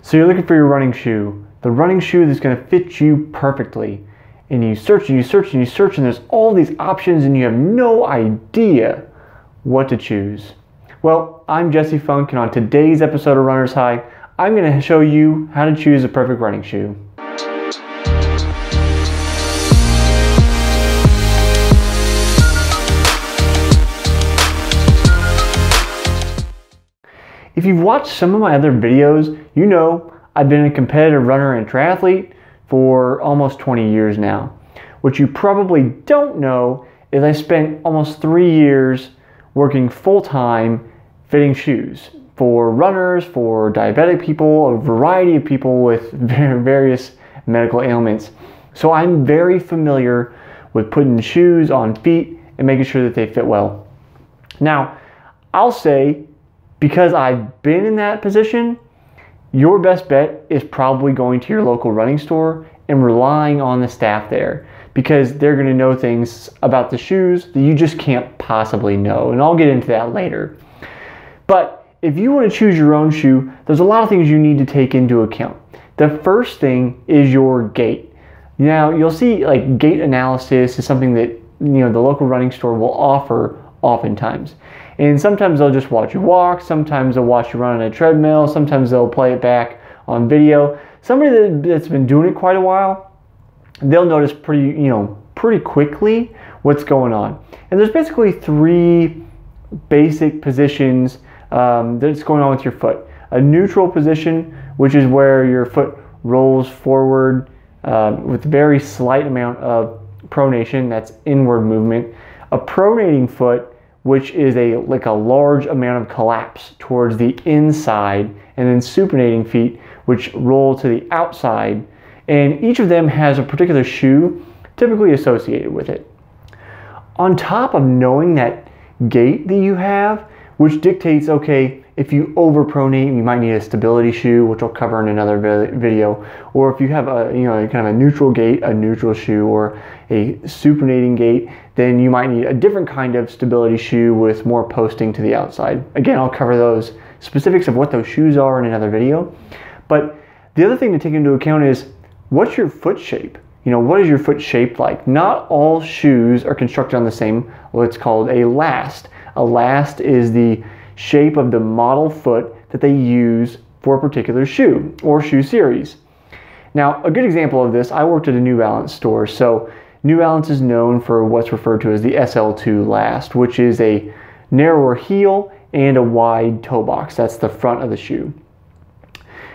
So you're looking for your running shoe, the running shoe that's going to fit you perfectly. And you search and you search and you search, and there's all these options and you have no idea what to choose. Well, I'm Jesse Funk, and on today's episode of Runner's High, I'm going to show you how to choose a perfect running shoe. If you've watched some of my other videos, you know I've been a competitive runner and triathlete for almost 20 years now. What you probably don't know is I spent almost 3 years working full-time fitting shoes for runners, for diabetic people, a variety of people with various medical ailments. So I'm very familiar with putting shoes on feet and making sure that they fit well. Now, I'll say, because I've been in that position, your best bet is probably going to your local running store and relying on the staff there, because they're going to know things about the shoes that you just can't possibly know. And I'll get into that later. But if you want to choose your own shoe, there's a lot of things you need to take into account. The first thing is your gait. Now, you'll see like gait analysis is something that the local running store will offer oftentimes. And sometimes they'll just watch you walk, sometimes they'll watch you run on a treadmill, sometimes they'll play it back on video. Somebody that's been doing it quite a while, they'll notice pretty quickly what's going on. And there's basically 3 basic positions that's going on with your foot. A neutral position, which is where your foot rolls forward with very slight amount of pronation, that's inward movement. A pronating foot, which is like a large amount of collapse towards the inside, and then supinating feet, which roll to the outside. And each of them has a particular shoe typically associated with it. On top of knowing that gait that you have, which dictates, okay, if you overpronate, you might need a stability shoe, which I'll cover in another video. Or if you have a kind of a neutral gait, a neutral shoe, or a supinating gait, then you might need a different kind of stability shoe with more posting to the outside. Again, I'll cover those specifics of what those shoes are in another video. But the other thing to take into account is, what's your foot shape? What is your foot shaped like? Not all shoes are constructed on the same, what's called a last. A last is the shape of the model foot that they use for a particular shoe or shoe series. Now, a good example of this, I worked at a New Balance store. So New Balance is known for what's referred to as the SL2 last, which is a narrower heel and a wide toe box. That's the front of the shoe.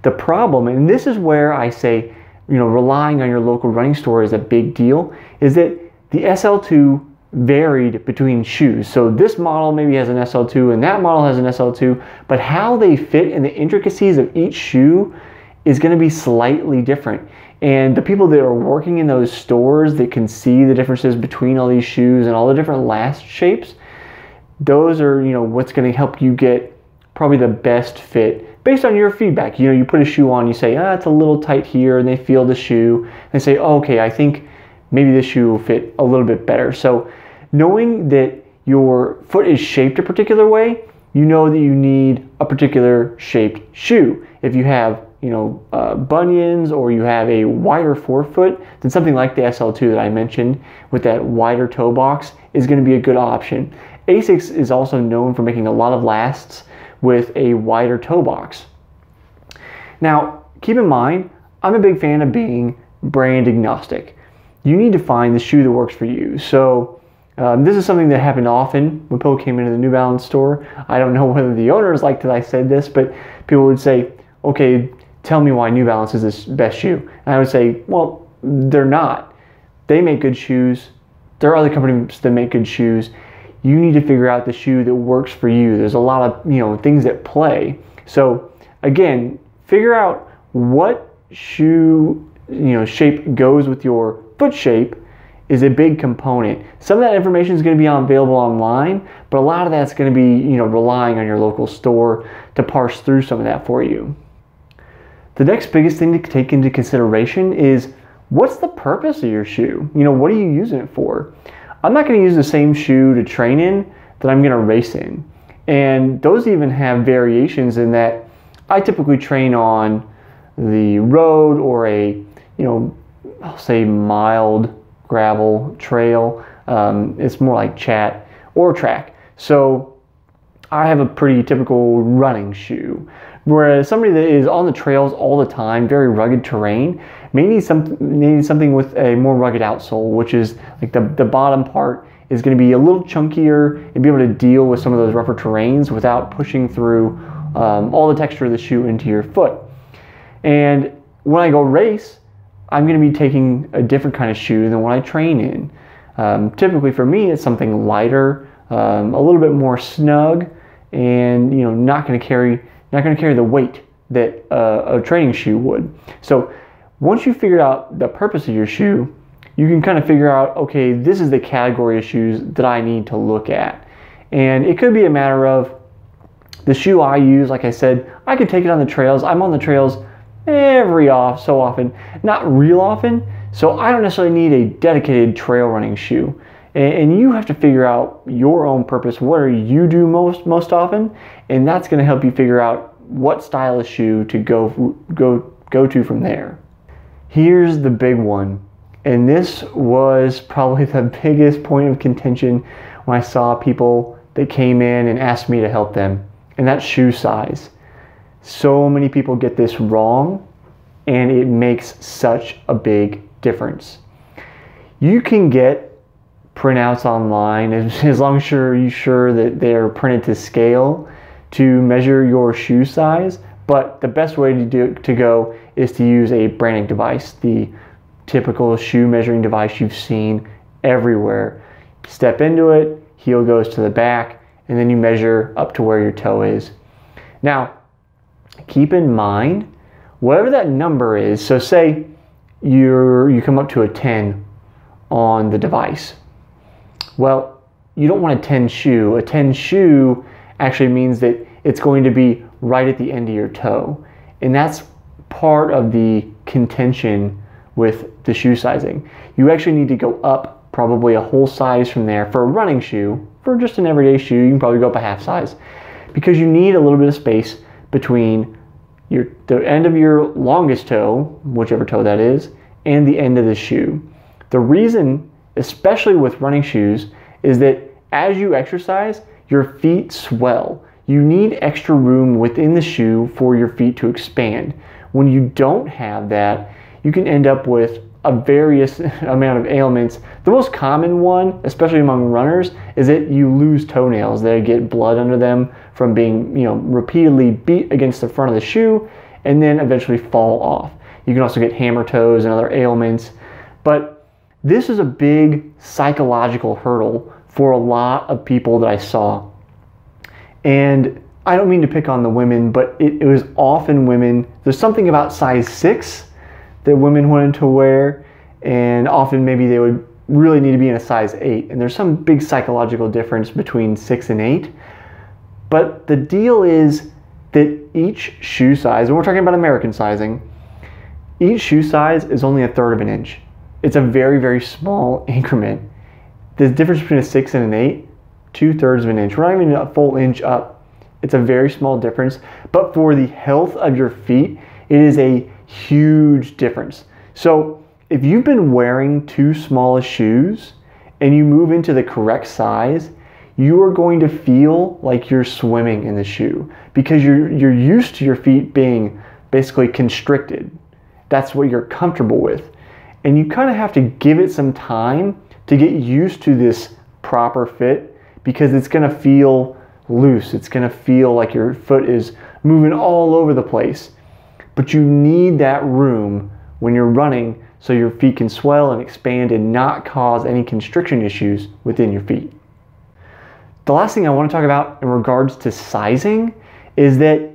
The problem, and this is where I say, relying on your local running store is a big deal, is that the SL2 varied between shoes. So this model maybe has an SL2 and that model has an SL2, but how they fit and the intricacies of each shoe is going to be slightly different. And the people that are working in those stores that can see the differences between all these shoes and all the different last shapes, those are what's going to help you get probably the best fit based on your feedback. You put a shoe on, you say, it's a little tight here, and they feel the shoe and say, oh, okay, I think maybe this shoe will fit a little bit better. So knowing that your foot is shaped a particular way, you know that you need a particular shaped shoe. If you have bunions, or you have a wider forefoot, then something like the SL2 that I mentioned with that wider toe box is going to be a good option. Asics is also known for making a lot of lasts with a wider toe box. Now, keep in mind, I'm a big fan of being brand agnostic. You need to find the shoe that works for you. So this is something that happened often when people came into the New Balance store. I don't know whether the owners liked that I said this, but people would say, okay, tell me why New Balance is the best shoe. And I would say, well, they're not. They make good shoes. There are other companies that make good shoes. You need to figure out the shoe that works for you. There's a lot of things that play. So again, figure out what shoe shape goes with your foot shape is a big component. Some of that information is going to be available online, but a lot of that's going to be relying on your local store to parse through some of that for you. The next biggest thing to take into consideration is, what's the purpose of your shoe? What are you using it for? I'm not going to use the same shoe to train in that I'm going to race in. And those even have variations in that I typically train on the road or a, I'll say mild gravel trail. It's more like chat or track. So I have a pretty typical running shoe, whereas somebody that is on the trails all the time, very rugged terrain, may need something with a more rugged outsole, which is like the bottom part is going to be a little chunkier and be able to deal with some of those rougher terrains without pushing through all the texture of the shoe into your foot. And when I go race, I'm going to be taking a different kind of shoe than what I train in. Typically for me, it's something lighter, a little bit more snug, and not going to carry the weight that a training shoe would. So once you figure out the purpose of your shoe, you can kind of figure out, okay, this is the category of shoes that I need to look at. And it could be a matter of the shoe I use. Like I said, I could take it on the trails. I'm on the trails so often, not real often, so I don't necessarily need a dedicated trail running shoe. And you have to figure out your own purpose. What do you do most often? And that's going to help you figure out what style of shoe to go to from there. Here's the big one. And this was probably the biggest point of contention when I saw people that came in and asked me to help them. And that's shoe size. So many people get this wrong, and it makes such a big difference. You can get printouts online as long as you're sure that they're printed to scale to measure your shoe size, but the best way to go is to use a branding device, the typical shoe measuring device you've seen everywhere. Step into it, heel goes to the back, and then you measure up to where your toe is. Now, keep in mind, whatever that number is, so say you come up to a 10 on the device. Well, you don't want a 10 shoe. A 10 shoe actually means that it's going to be right at the end of your toe. And that's part of the contention with the shoe sizing. You actually need to go up probably a whole size from there. For a running shoe, for just an everyday shoe, you can probably go up a half size, because you need a little bit of space between the end of your longest toe, whichever toe that is, and the end of the shoe. The reason, especially with running shoes, is that as you exercise, your feet swell. You need extra room within the shoe for your feet to expand. When you don't have that, you can end up with a various amount of ailments. The most common one, especially among runners, is that you lose toenails. They get blood under them from being, repeatedly beat against the front of the shoe and then eventually fall off. You can also get hammer toes and other ailments. But this is a big psychological hurdle for a lot of people that I saw. And I don't mean to pick on the women, but it was often women. There's something about size 6 that women wanted to wear, and often maybe they would really need to be in a size 8. And there's some big psychological difference between 6 and 8. But the deal is that each shoe size, and we're talking about American sizing, each shoe size is only 1/3 of an inch. It's a very, very small increment. The difference between a 6 and an 8, 2/3 of an inch. We're not even a full inch up. It's a very small difference, but for the health of your feet, it is a huge difference. So if you've been wearing too small shoes and you move into the correct size, you are going to feel like you're swimming in the shoe, because you're used to your feet being basically constricted. That's what you're comfortable with. And you kind of have to give it some time to get used to this proper fit, because it's going to feel loose. It's going to feel like your foot is moving all over the place. But you need that room when you're running so your feet can swell and expand and not cause any constriction issues within your feet. The last thing I want to talk about in regards to sizing is that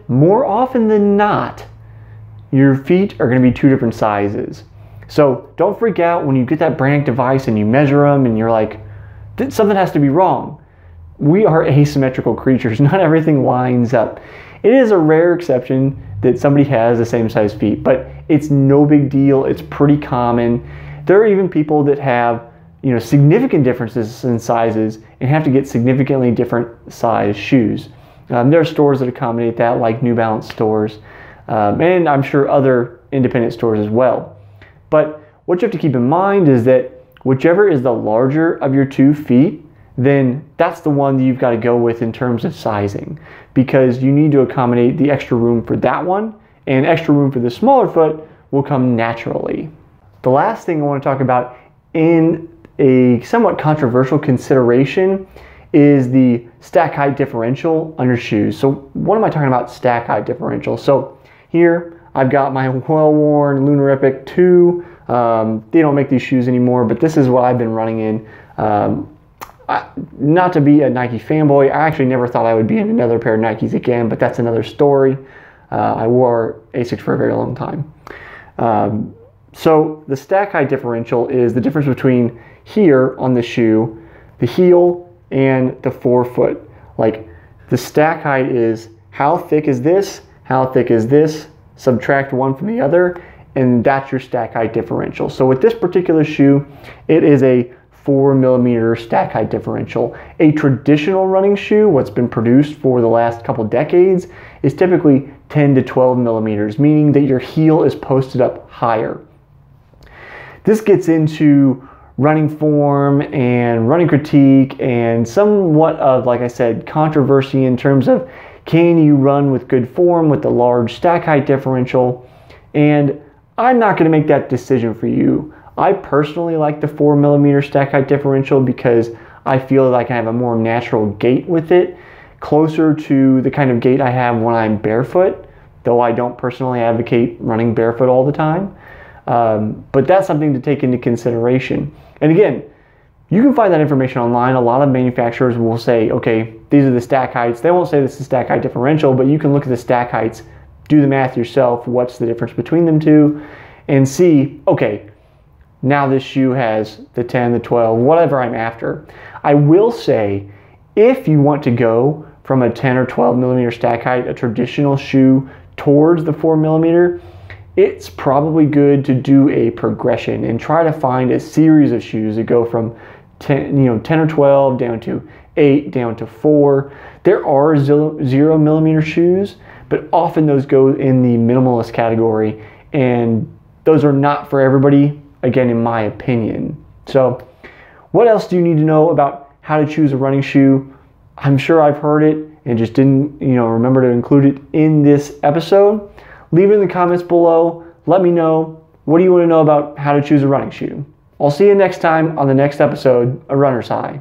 more often than not, your feet are going to be 2 different sizes. So don't freak out when you get that branding device and you measure them and you're like, something has to be wrong. We are asymmetrical creatures. Not everything lines up. It is a rare exception that somebody has the same size feet, but it's no big deal. It's pretty common. There are even people that have, significant differences in sizes and have to get significantly different size shoes. There are stores that accommodate that, like New Balance stores. and I'm sure other independent stores as well. But what you have to keep in mind is that whichever is the larger of your 2 feet, then that's the one that you've got to go with in terms of sizing, because you need to accommodate the extra room for that one, and extra room for the smaller foot will come naturally. The last thing I want to talk about in a somewhat controversial consideration is the stack height differential on your shoes. So what am I talking about stack height differential? So here I've got my well-worn Lunar Epic 2. They don't make these shoes anymore, but this is what I've been running in. Not to be a Nike fanboy, I actually never thought I would be in another pair of Nikes again, but that's another story. I wore Asics for a very long time. So the stack height differential is the difference between here on the shoe, the heel, and the forefoot. Like, the stack height is how thick is this, how thick is this, subtract one from the other, and that's your stack height differential. So with this particular shoe, it is a 4mm stack height differential. A traditional running shoe, what's been produced for the last couple decades, is typically 10 to 12mm, meaning that your heel is posted up higher. This gets into running form and running critique and somewhat of, like I said, controversy in terms of can you run with good form with the large stack height differential, and I'm not going to make that decision for you. I personally like the 4mm stack height differential because I feel that I can have a more natural gait with it, closer to the kind of gait I have when I'm barefoot, though I don't personally advocate running barefoot all the time. But that's something to take into consideration. And again, you can find that information online. A lot of manufacturers will say, okay, these are the stack heights. They won't say this is stack height differential, but you can look at the stack heights, do the math yourself, what's the difference between them two, and see, okay, now this shoe has the 10, the 12, whatever I'm after. I will say, if you want to go from a 10 or 12mm stack height, a traditional shoe, towards the 4mm, it's probably good to do a progression and try to find a series of shoes that go from 10 or 12 down to 8, down to 4. There are 0mm shoes, but often those go in the minimalist category, and those are not for everybody, again, in my opinion. So what else do you need to know about how to choose a running shoe? I'm sure I've heard it and just didn't remember to include it in this episode. Leave it in the comments below. Let me know, what do you want to know about how to choose a running shoe? I'll see you next time on the next episode of Runner's High.